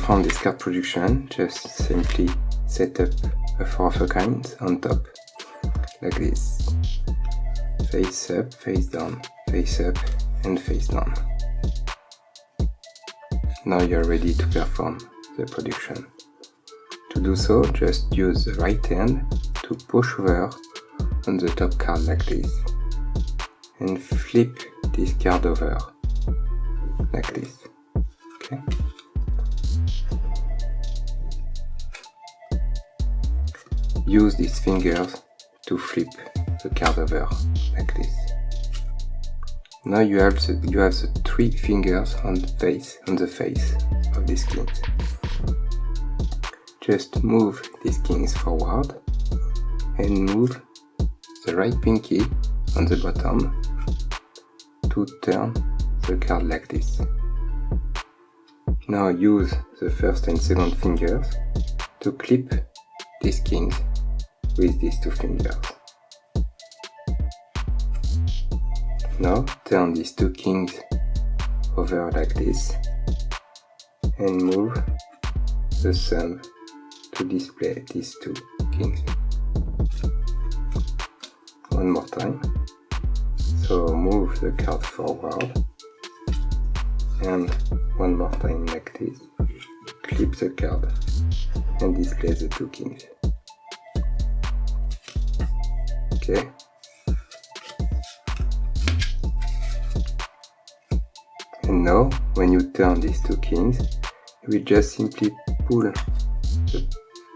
perform this card production, just simply set up a 4 of a kind on top, like this. Face up, face down, face up and face down. Now you're ready to perform the production. To do so, just use the right hand to push over on the top card like this and flip this card over like this. Okay? Use these fingers to flip the card over like this. Now you have the 3 fingers on the face of these kings. Just move these kings forward and move the right pinky on the bottom to turn the card like this. Now use the first and second fingers to clip these kings with these 2 fingers. Now turn these 2 kings over like this and move the thumb to display these 2 kings. One more time. So move the card forward and one more time like this. Clip the card and display the 2 kings. Okay. And now, when you turn these 2 kings, you will just simply pull the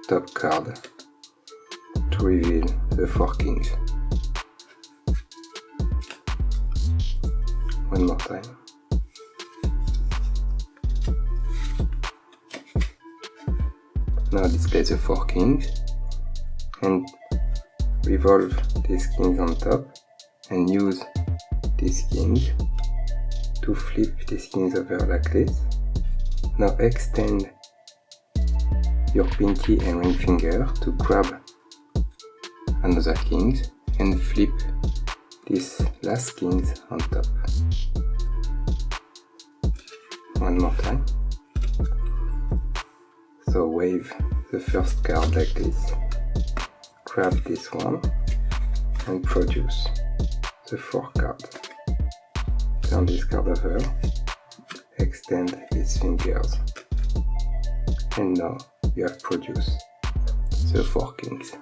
top card to reveal the 4 kings. One more time. Now display the 4 kings and revolve these kings on top and use these kings to flip these kings over like this. Now extend your pinky and ring finger to grab another king and flip these last kings on top. One more time. So wave the first card like this, grab this one and produce the 4 cards. Turn this card over, extend its fingers, and now you have produced the 4 kings.